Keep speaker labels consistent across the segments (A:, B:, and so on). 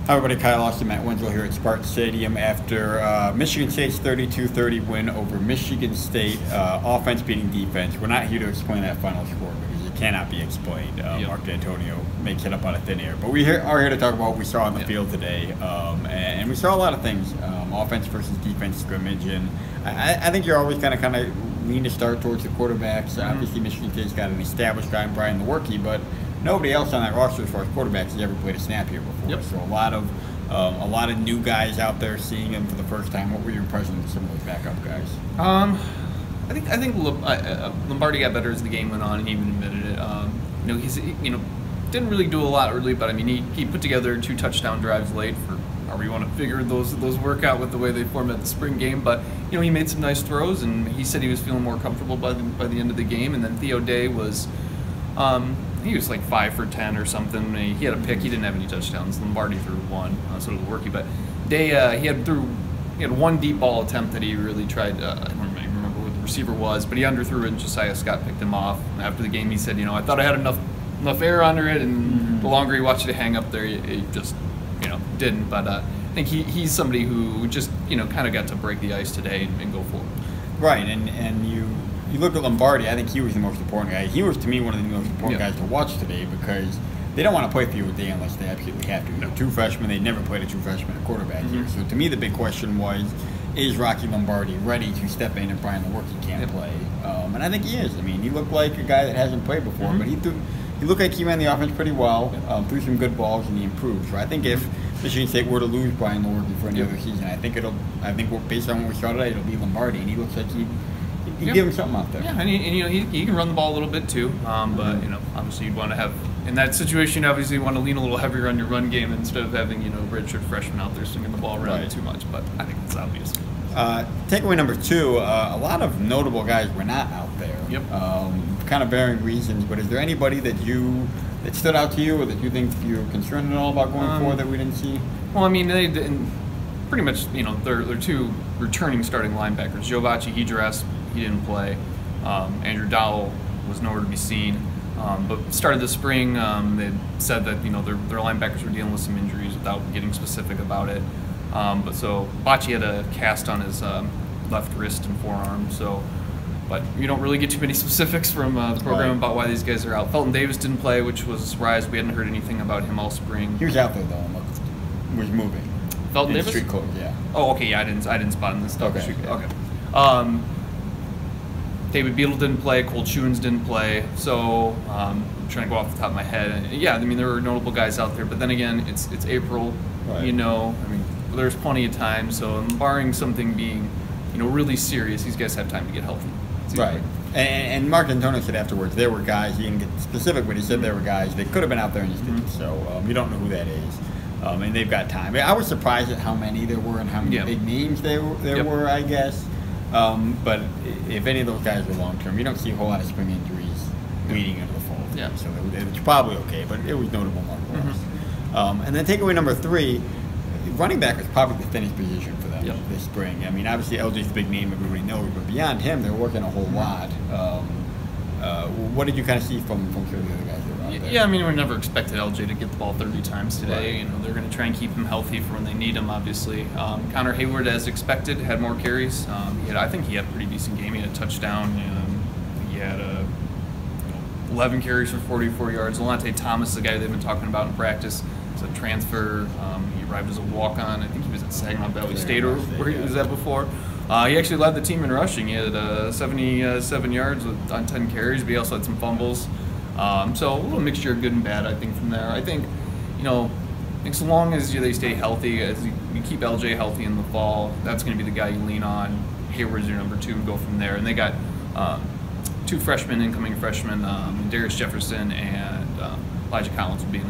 A: Hi everybody, Kyle Austin, Matt Wenzel here at Spartan Stadium after Michigan State's 32-30 win over Michigan State, offense beating defense. We're not here to explain that final score because it cannot be explained. Mark D'Antonio makes it up out of thin air. But we are here to talk about what we saw on the field today. And we saw a lot of things, offense versus defense scrimmage. And I think you're always kind of lean to start towards the quarterbacks. Obviously, Michigan State's got an established guy in Brian Lewerke, but nobody else on that roster as far as quarterbacks has ever played a snap here before. So a lot of new guys out there seeing him for the first time. What were your impressions of some of those backup guys?
B: I think Lombardi got better as the game went on, and he even admitted it. He's didn't really do a lot early, but I mean he put together 2 touchdown drives late for however you want to figure those work out with the way they formed the spring game. But he made some nice throws, and he said he was feeling more comfortable by the end of the game. And then Theo Day was. He was like 5 for 10 or something. He had a pick. He didn't have any touchdowns. Lombardi threw 1, so did Lewerke. But Day, he had 1 deep ball attempt that he really tried. I don't even remember what the receiver was, but he underthrew it, and Josiah Scott picked him off. And after the game, he said, I thought I had enough air under it, and the longer he watched it hang up there, he just didn't. But I think he's somebody who just kind of got to break the ice today and go forward.
A: Right, and you look at Lombardi, I think he was the most important guy. He was, to me, one of the most important guys to watch today because they don't want to play Theo Day unless they absolutely have to. 2 freshmen, they never played a true freshman at quarterback here. So to me, the big question was, is Rocky Lombardi ready to step in if Brian Lewerke can't play? And I think he is. I mean, he looked like a guy that hasn't played before, but he looked like he ran the offense pretty well, threw some good balls, and he improved. So I think if Michigan State were to lose Brian Lewerke for any other season, I think based on what we saw today, it'll be Lombardi, and he looks like you give him something out there.
B: Yeah, and he can run the ball a little bit too. But obviously you'd want to have in that situation. Obviously, you want to lean a little heavier on your run game instead of having redshirt freshman out there swinging the ball around too much. But I think it's obvious.
A: Takeaway number 2: a lot of notable guys were not out there. Kind of varying reasons. But is there anybody that stood out to you, or that you think you're concerned at all about going forward that we didn't see?
B: Well, I mean, they didn't. Pretty much, they're 2 returning starting linebackers. Joe Bacci, he dressed. He didn't play. Andrew Dowell was nowhere to be seen. But started the spring, they said that their linebackers were dealing with some injuries without getting specific about it. But so Bacci had a cast on his left wrist and forearm. But you don't really get too many specifics from the program about why these guys are out. Felton Davis didn't play, which was a surprise. We hadn't heard anything about him all spring.
A: He was out there though. Was moving.
B: Felton Davis?
A: Street clothes, yeah.
B: Oh, okay. Yeah, I didn't spot him this stuff.
A: Okay.
B: David Beadle didn't play. Cole Schuens didn't play. So I'm trying to go off the top of my head. And yeah, I mean there were notable guys out there, but then again, it's April. I mean there's plenty of time. So barring something being really serious, these guys have time to get healthy.
A: Right. And Mark D'Antonio said afterwards there were guys. He didn't get specific, but he said there were guys that could have been out there and just didn't. So you don't know who that is. And they've got time. I was surprised at how many there were and how many big names there were, I guess. But if any of those guys were long-term, you don't see a whole lot of spring injuries bleeding into the fall. So it's probably okay, but it was notable nonetheless. And then takeaway number 3, running back was probably the thinnest position for them this spring. I mean, obviously LJ's the big name everybody knows, but beyond him, they're working a whole lot. What did you kind of see from some of the other guys that were out there?
B: Yeah, I mean, we never expected LJ to get the ball 30 times today. They're going to try and keep him healthy for when they need him, obviously. Connor Hayward, as expected, had more carries. I think he had a pretty decent game. He had a touchdown. He had 11 carries for 44 yards. Alante Thomas, the guy they've been talking about in practice, is a transfer. He arrived as a walk-on. I think he was at Saginaw Valley State or where he was at before. He actually led the team in rushing. He had 77 yards on 10 carries, but he also had some fumbles. So a little mixture of good and bad, I think, from there. I think, as long as they stay healthy, as you keep LJ healthy in the fall, that's going to be the guy you lean on. Hayward's your number 2 and go from there. And they got 2 incoming freshmen, Darius Jefferson and Elijah Collins will be in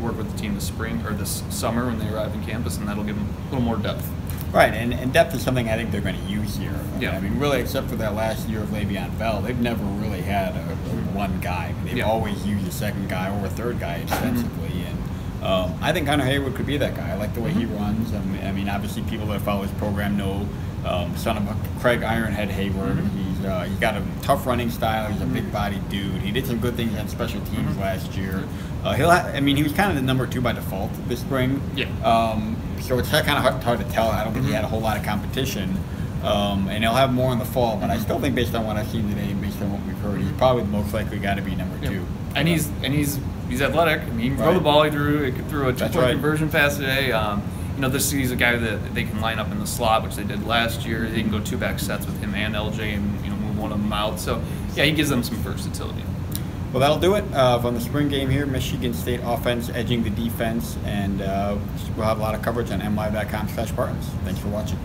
B: work with the team this summer when they arrive in campus, and that'll give them a little more depth.
A: Right, and depth is something I think they're going to use here. I mean, really, except for that last year of Le'Veon Bell, they've never really had a one guy. They've always used a second guy or a third guy defensively, and I think Connor Hayward could be that guy. I like the way he runs. I mean, obviously, people that follow his program know son of Craig Ironhead Hayward. He's He's got a tough running style. He's a big body dude. He did some good things on special teams last year. He was kind of the number 2 by default this spring.
B: Yeah.
A: So it's kind of hard to tell. I don't think he had a whole lot of competition. And he'll have more in the fall, but I still think based on what I've seen today and based on what we've heard, he's probably the most likely guy to be number 2.
B: And he's athletic. I mean, he can throw the ball. He threw a 2-point conversion pass today. He's a guy that they can line up in the slot, which they did last year. They can go 2-back sets with him and LJ and move one of them out. So, yeah, he gives them some versatility.
A: Well, that'll do it from the spring game here. Michigan State offense edging the defense, and we'll have a lot of coverage on mlive.com/Spartans. Thanks for watching.